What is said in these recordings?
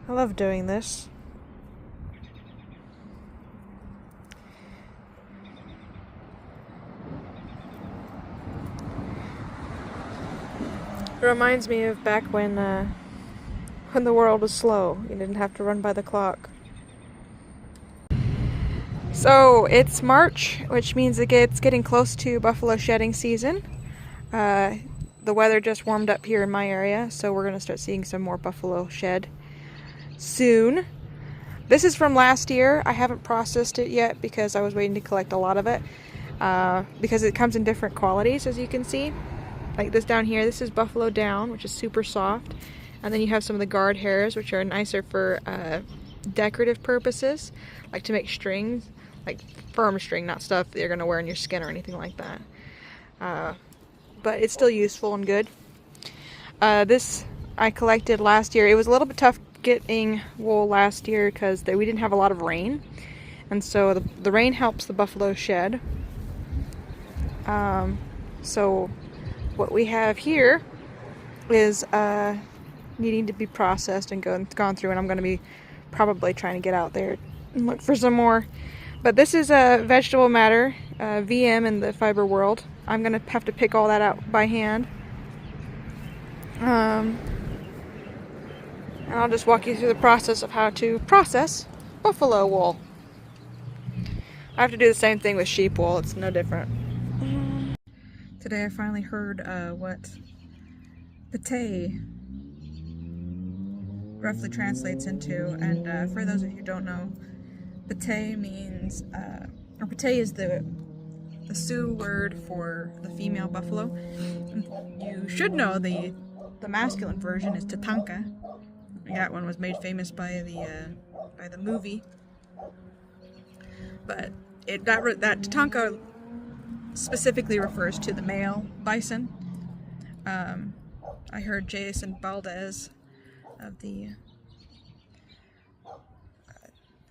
I love doing this. It reminds me of back when the world was slow. You didn't have to run by the clock. So it's March, which means it's getting close to buffalo shedding season. The weather just warmed up here in my area, so we're going to start seeing some more buffalo shed soon. This is from last year. I haven't processed it yet because I was waiting to collect a lot of it. Because it comes in different qualities, as you can see. Like this down here, this is buffalo down, which is super soft. And then you have some of the guard hairs, which are nicer for decorative purposes, like to make strings, like firm string, not stuff that you're going to wear in your skin or anything like that. But it's still useful and good. This I collected last year. It was a little bit tough getting wool last year because we didn't have a lot of rain. And so the rain helps the buffalo shed. So what we have here is needing to be processed and gone through, and I'm going to be probably trying to get out there and look for some more. But this is a vegetable matter, VM in the fiber world. I'm going to have to pick all that out by hand. And I'll just walk you through the process of how to process buffalo wool. I have to do the same thing with sheep wool. It's no different. Today I finally heard what pate roughly translates into, and for those of you who don't know, pate means, or pate is the Sioux word for the female buffalo. You should know the masculine version is tatanka. That one was made famous by the movie. But that tatanka specifically refers to the male bison. I heard Jason Valdez of the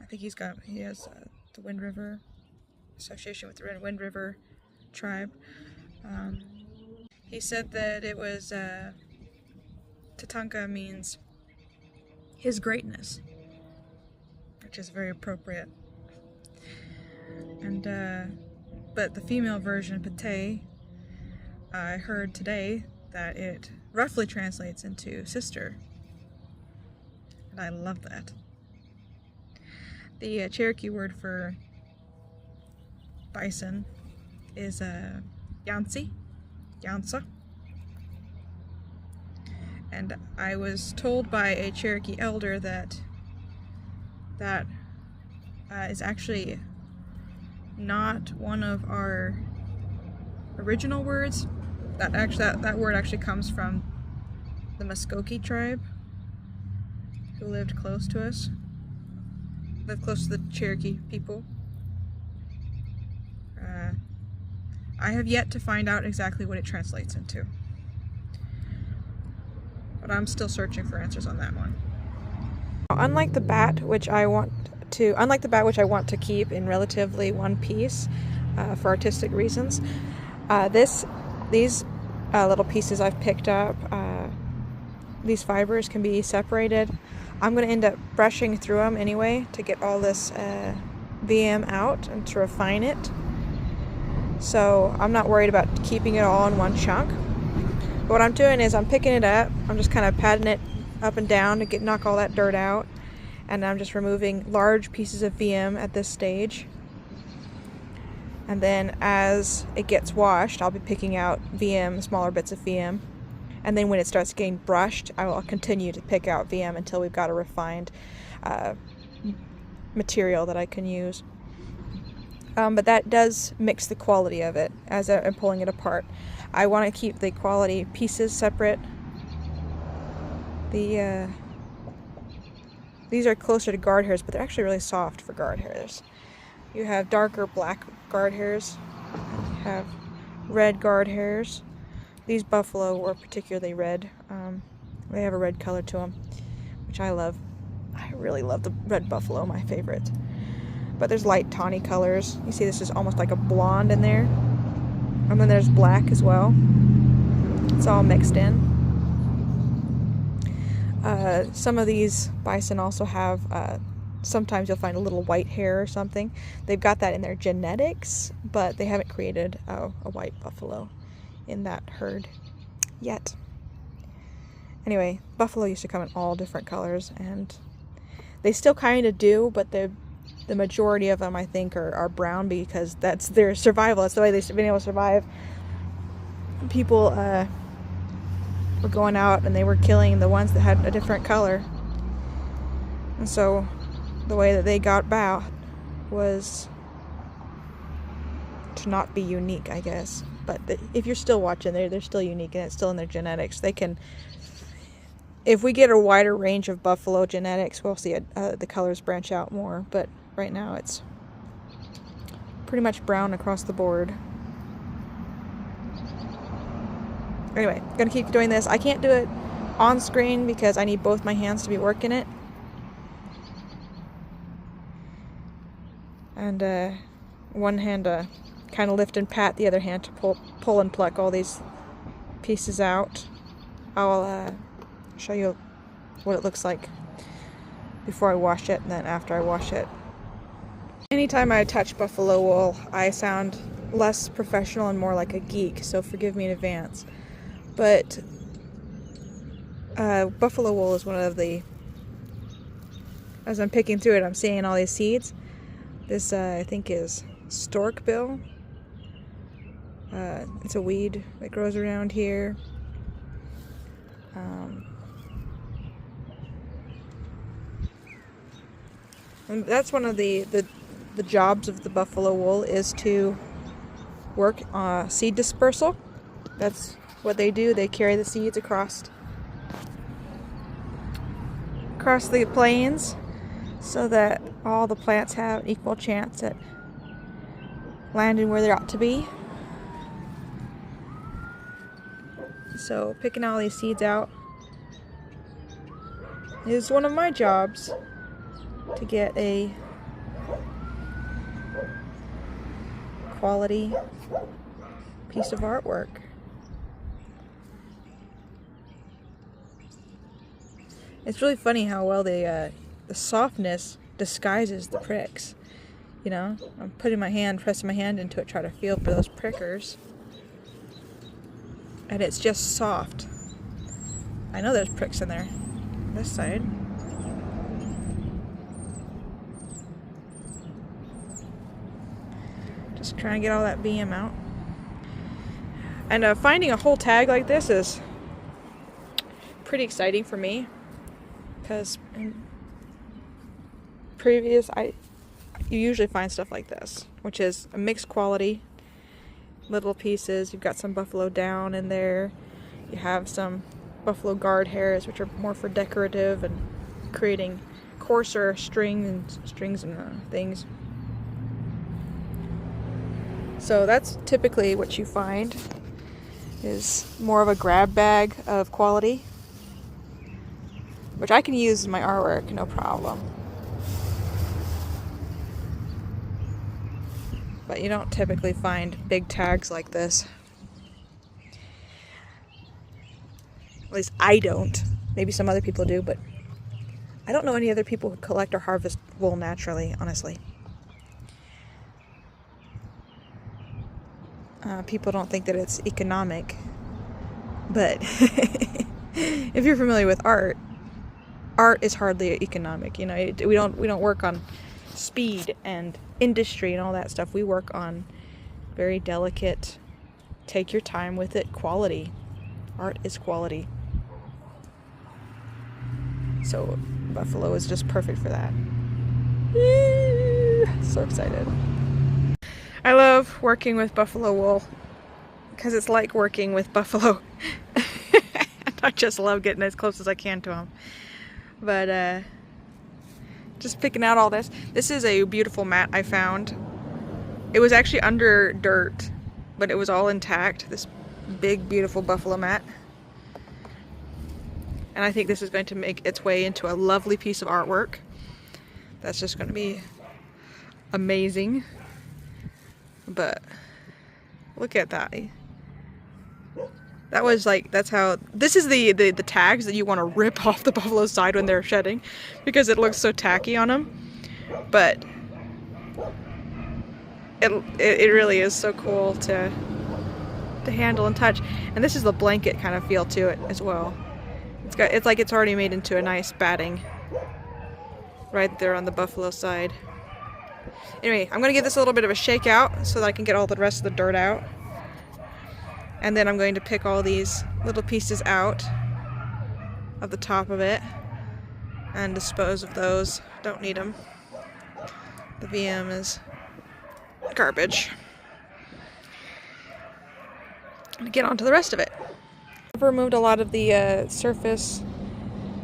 I think he has the Wind River association with the Wind River tribe. He said that it was tatanka means his greatness, which is very appropriate. And but the female version, pate, I heard today that it roughly translates into sister. And I love that. The Cherokee word for bison is yansi, yansa. And I was told by a Cherokee elder that is actually not one of our original words. That word actually comes from the Muskogee tribe, who lived close to us, lived close to the Cherokee people. I have yet to find out exactly what it translates into, but I'm still searching for answers on that one. Unlike the bat, which I want to keep in relatively one piece for artistic reasons, these little pieces I've picked up, these fibers can be separated. I'm going to end up brushing through them anyway to get all this VM out and to refine it. So I'm not worried about keeping it all in one chunk. But what I'm doing is I'm picking it up, I'm just kind of patting it up and down to knock all that dirt out. And I'm just removing large pieces of VM at this stage. And then as it gets washed, I'll be picking out VM, smaller bits of VM. And then when it starts getting brushed, I will continue to pick out VM until we've got a refined material that I can use. But that does mix the quality of it as I'm pulling it apart. I want to keep the quality pieces separate. These are closer to guard hairs, but they're actually really soft for guard hairs. You have darker black guard hairs. You have red guard hairs. These buffalo were particularly red. They have a red color to them, which I love. I really love the red buffalo, my favorite. But there's light tawny colors. You see this is almost like a blonde in there. And then there's black as well. It's all mixed in. Some of these bison also have, sometimes you'll find a little white hair or something. They've got that in their genetics, but they haven't created a white buffalo in that herd yet. Anyway, buffalo used to come in all different colors, and they still kind of do, but the majority of them, I think, are brown, because that's their survival. That's the way they've been able to survive. People were going out and they were killing the ones that had a different color. And so the way that they got about was to not be unique, I guess. But if you're still watching, they're still unique, and it's still in their genetics. They can, if we get a wider range of buffalo genetics, we'll see the colors branch out more. But right now it's pretty much brown across the board. Anyway, gonna keep doing this. I can't do it on screen because I need both my hands to be working it. And one hand to kind of lift and pat, the other hand to pull and pluck all these pieces out. I'll show you what it looks like before I wash it and then after I wash it. Anytime I touch buffalo wool, I sound less professional and more like a geek, so forgive me in advance. But buffalo wool is one of the, as I'm picking through it, I'm seeing all these seeds. This I think is storkbill. It's a weed that grows around here. And that's one of the jobs of the buffalo wool, is to work seed dispersal. That's what they do. They carry the seeds across the plains so that all the plants have an equal chance at landing where they ought to be. So picking all these seeds out is one of my jobs, to get a quality piece of artwork. It's really funny how well the softness disguises the pricks. You know, I'm putting my hand, pressing my hand into it, try to feel for those prickers. And it's just soft. I know there's pricks in there. This side. Just trying to get all that BM out. And finding a whole tag like this is pretty exciting for me, because in previous, you usually find stuff like this, which is a mixed quality, little pieces. You've got some buffalo down in there. You have some buffalo guard hairs, which are more for decorative and creating coarser strings and things. So that's typically what you find, is more of a grab bag of quality, which I can use in my artwork, no problem. But you don't typically find big tags like this. At least I don't. Maybe some other people do, but I don't know any other people who collect or harvest wool naturally, honestly. People don't think that it's economic, but if you're familiar with art is hardly economic. You know, we don't work on speed and industry and all that stuff. We work on very delicate, take your time with it, quality. Art is quality. So buffalo is just perfect for that. Woo! So excited. I love working with buffalo wool because it's like working with buffalo. I just love getting as close as I can to them. But just picking out all this. This is a beautiful mat I found. It was actually under dirt, but it was all intact. This big, beautiful buffalo mat. And I think this is going to make its way into a lovely piece of artwork. That's just going to be amazing. But look at that. That was like, that's how, this is the tags that you want to rip off the buffalo's side when they're shedding, because it looks so tacky on them. But it really is so cool to handle and touch. And this is the blanket kind of feel to it as well. It's like it's already made into a nice batting right there on the buffalo side. Anyway, I'm gonna give this a little bit of a shake out so that I can get all the rest of the dirt out. And then I'm going to pick all these little pieces out of the top of it and dispose of those. Don't need them. The VM is garbage. And get on to the rest of it. I've removed a lot of the surface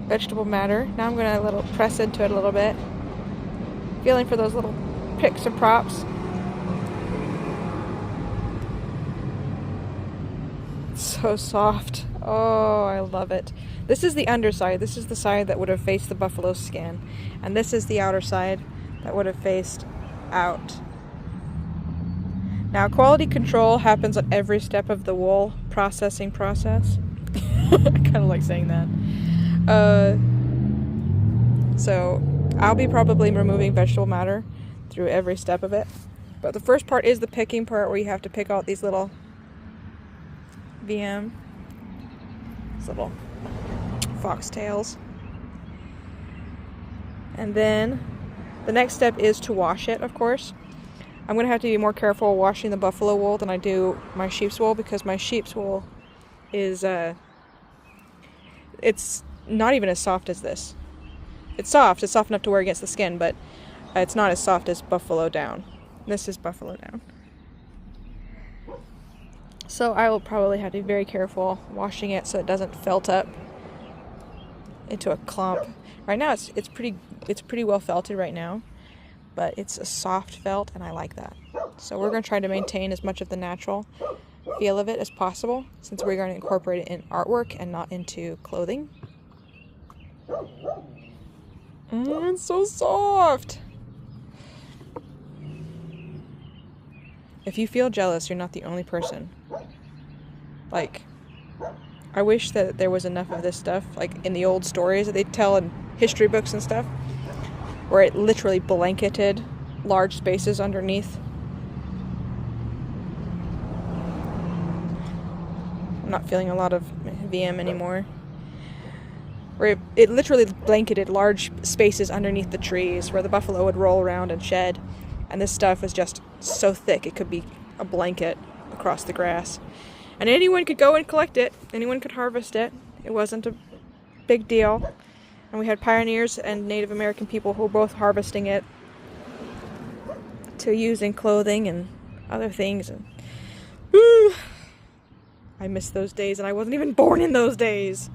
vegetable matter. Now I'm going to press into it a little bit. Feeling for those little picks and props. So soft. Oh, I love it. This is the underside. This is the side that would have faced the buffalo's skin. And this is the outer side that would have faced out. Now, quality control happens at every step of the wool processing process. I kind of like saying that. So, I'll be probably removing vegetable matter through every step of it. But the first part is the picking part, where you have to pick out these little VM, these little foxtails. And then the next step is to wash it, of course. I'm going to have to be more careful washing the buffalo wool than I do my sheep's wool, because my sheep's wool is, it's not even as soft as this. It's soft enough to wear against the skin, but it's not as soft as buffalo down. This is buffalo down. So I will probably have to be very careful washing it so it doesn't felt up into a clump. Right now it's pretty well felted right now, but it's a soft felt and I like that. So we're going to try to maintain as much of the natural feel of it as possible, since we're going to incorporate it in artwork and not into clothing. It's so soft. If you feel jealous, you're not the only person. Like, I wish that there was enough of this stuff, like in the old stories that they tell in history books and stuff, where it literally blanketed large spaces underneath. I'm not feeling a lot of VM anymore. Where it literally blanketed large spaces underneath the trees where the buffalo would roll around and shed. And this stuff was just so thick it could be a blanket across the grass. And anyone could go and collect it. Anyone could harvest it. It wasn't a big deal. And we had pioneers and Native American people who were both harvesting it to use in clothing and other things. And I miss those days, and I wasn't even born in those days.